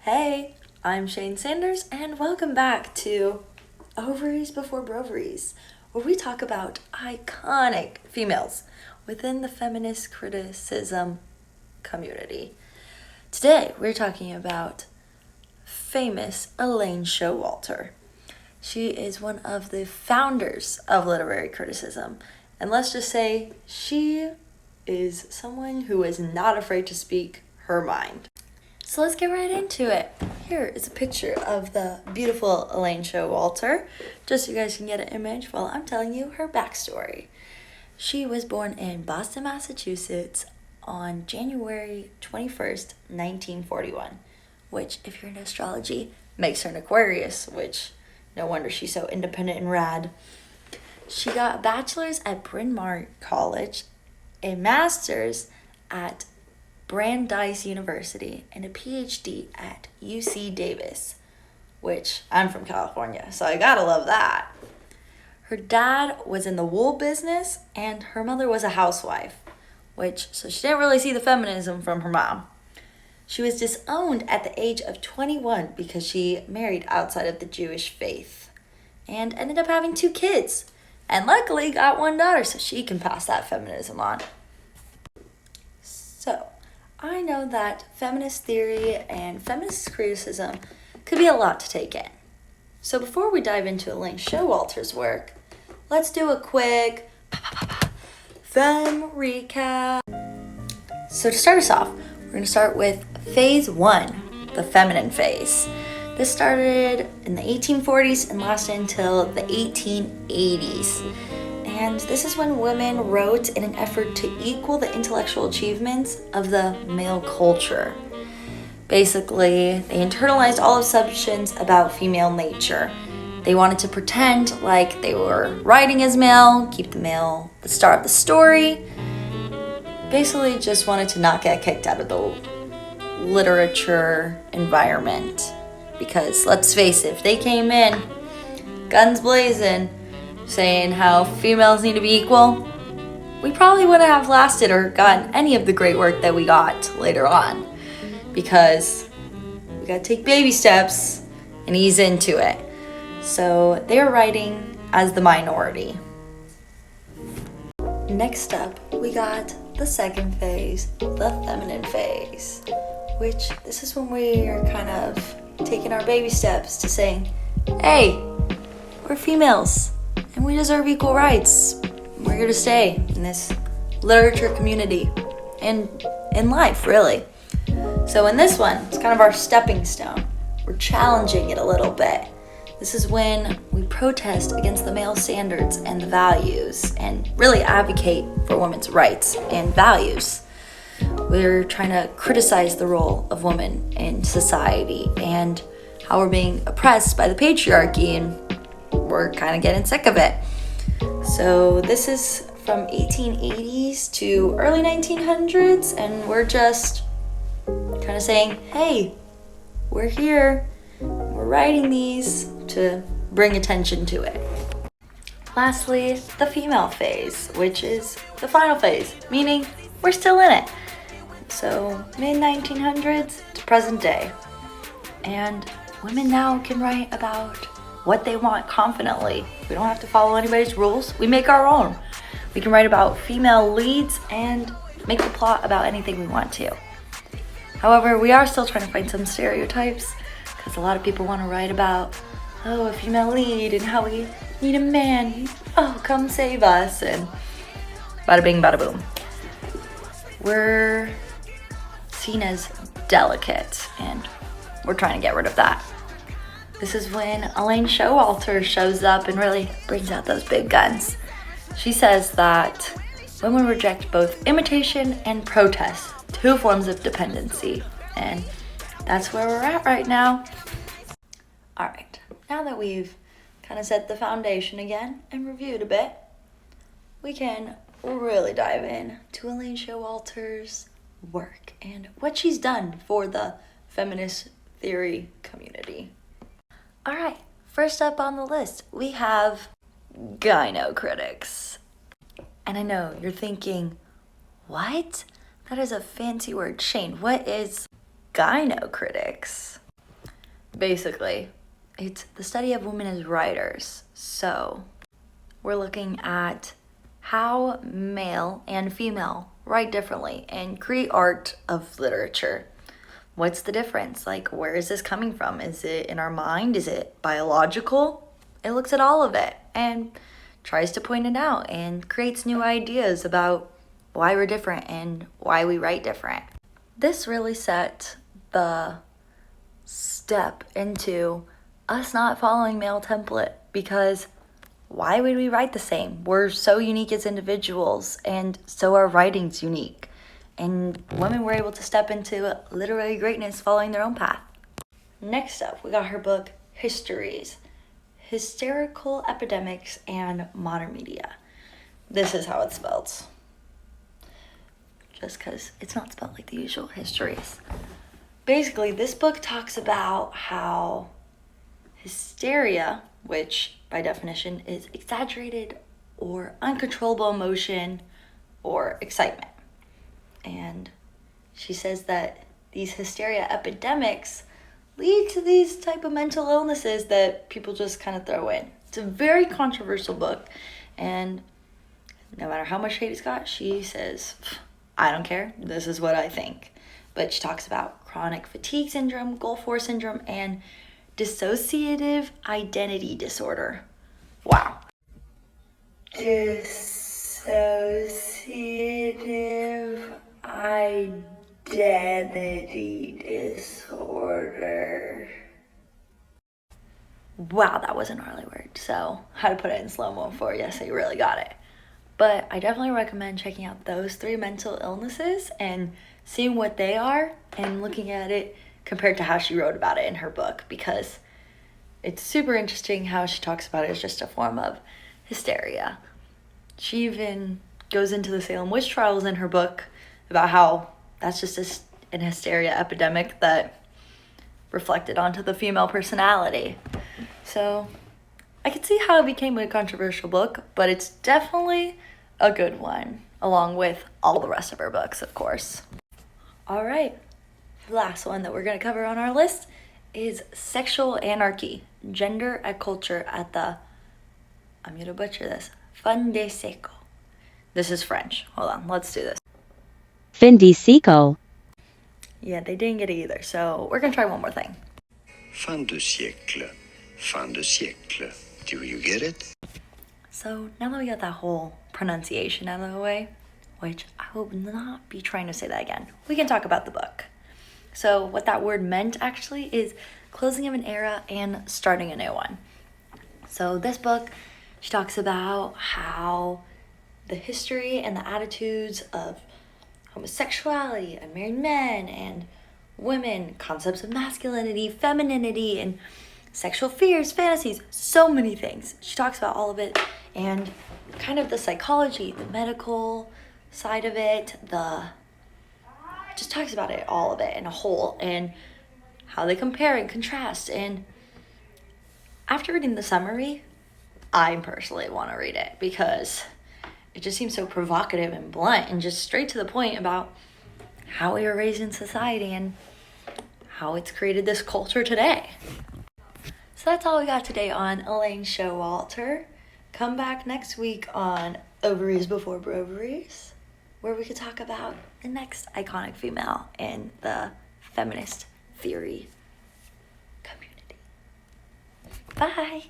Hey, I'm Shane Sanders, and welcome back to Ovaries Before Broveries, where we talk about iconic females within the feminist criticism community. Today, we're talking about famous Elaine Showalter. She is one of the founders of literary criticism, and let's just say she is someone who is not afraid to speak her mind. So let's get right into it. Here is a picture of the beautiful Elaine Showalter, just so you guys can get an image while I'm telling you her backstory. She was born in Boston, Massachusetts on January 21st, 1941, which, if you're into astrology, makes her an Aquarius, which no wonder she's so independent and rad. She got a bachelor's at Bryn Mawr College, a master's at Brandeis University, and a PhD at UC Davis, which I'm from California, so I gotta love that. Her dad was in the wool business, and her mother was a housewife, so she didn't really see the feminism from her mom. She was disowned at the age of 21 because she married outside of the Jewish faith and ended up having 2 kids, and luckily got 1 daughter so she can pass that feminism on. So, I know that feminist theory and feminist criticism could be a lot to take in. So before we dive into Elaine Showalter's work, let's do a quick femme recap. So to start us off, we're going to start with phase 1, the feminine phase. This started in the 1840s and lasted until the 1880s. And this is when women wrote in an effort to equal the intellectual achievements of the male culture. Basically, they internalized all assumptions about female nature. They wanted to pretend like they were writing as male, keep the male the star of the story. Basically, just wanted to not get kicked out of the literature environment. Because let's face it, if they came in, guns blazing, saying how females need to be equal, we probably wouldn't have lasted or gotten any of the great work that we got later on, because we gotta take baby steps and ease into it. So they're writing as the minority. Next up, we got the second phase, the feminine phase, which this is when we are kind of taking our baby steps to saying, hey, we're females and we deserve equal rights. We're here to stay in this literature community and in life, really. So in this one, it's kind of our stepping stone. We're challenging it a little bit. This is when we protest against the male standards and the values and really advocate for women's rights and values. We're trying to criticize the role of women in society and how we're being oppressed by the patriarchy, and we're kind of getting sick of it. So this is from 1880s to early 1900s, and we're just kind of saying, hey, we're here, we're writing these to bring attention to it. Lastly, the female phase, which is the final phase, meaning we're still in it. So mid-1900s to present day. And women now can write about what they want confidently. We don't have to follow anybody's rules. We make our own. We can write about female leads and make the plot about anything we want to. However, we are still trying to find some stereotypes, because a lot of people want to write about, a female lead and how we need a man. Come save us, and bada bing, bada boom. We're seen as delicate, and we're trying to get rid of that. This is when Elaine Showalter shows up and really brings out those big guns. She says that women reject both imitation and protest, 2 forms of dependency, and that's where we're at right now. Alright, now that we've kind of set the foundation again and reviewed a bit, we can really dive in to Elaine Showalter's work and what she's done for the feminist theory community. Alright, first up on the list, we have gynocritics. And I know you're thinking, what? That is a fancy word. Shane, what is gynocritics? basically. It's the study of women as writers. So we're looking at how male and female write differently and create art of literature. What's the difference? Like, where is this coming from? Is it in our mind? Is it biological? It looks at all of it and tries to point it out and creates new ideas about why we're different and why we write different. This really set the step into us not following male template, because why would we write the same? We're so unique as individuals, and so our writing's unique. And women were able to step into literary greatness following their own path. Next up, we got her book, Histories, Hysterical Epidemics and Modern Media. This is how it's spelled. Just because it's not spelled like the usual histories. Basically, this book talks about how hysteria, which by definition is exaggerated or uncontrollable emotion or excitement. And she says that these hysteria epidemics lead to these type of mental illnesses that people just kind of throw in. It's a very controversial book, and no matter how much hate it's got, she says, I don't care, this is what I think. But she talks about chronic fatigue syndrome, Gulf War syndrome, and dissociative identity disorder. Wow. Dissociative identity disorder. Wow, that was a gnarly word. So, how to put it in slow-mo for you so you really got it. But I definitely recommend checking out those 3 mental illnesses and seeing what they are and looking at it compared to how she wrote about it in her book, because it's super interesting how she talks about it as just a form of hysteria. She even goes into the Salem witch trials in her book about how that's just an hysteria epidemic that reflected onto the female personality. So I could see how it became a controversial book, but it's definitely a good one, along with all the rest of her books, of course. All right, the last one that we're going to cover on our list is Sexual Anarchy, Gender and Culture at the, I'm going to butcher this, Fin de Siècle. This is French. Hold on, let's do this. Fin de siècle. Yeah, they didn't get it either, so we're going to try one more thing. Fin de siècle. Fin de siècle. Do you get it? So now that we got that whole pronunciation out of the way, which I will not be trying to say that again, we can talk about the book. So what that word meant actually is closing of an era and starting a new one. So this book, she talks about how the history and the attitudes of homosexuality, unmarried men, and women, concepts of masculinity, femininity, and sexual fears, fantasies, so many things. She talks about all of it and kind of the psychology, the medical side of it, just talks about it, all of it in a whole, and how they compare and contrast. And after reading the summary, I personally want to read it because it just seems so provocative and blunt and just straight to the point about how we were raised in society and how it's created this culture today. So that's all we got today on Elaine Showalter. Come back next week on Ovaries Before Broveries, where we could talk about the next iconic female in the feminist theory community. Bye!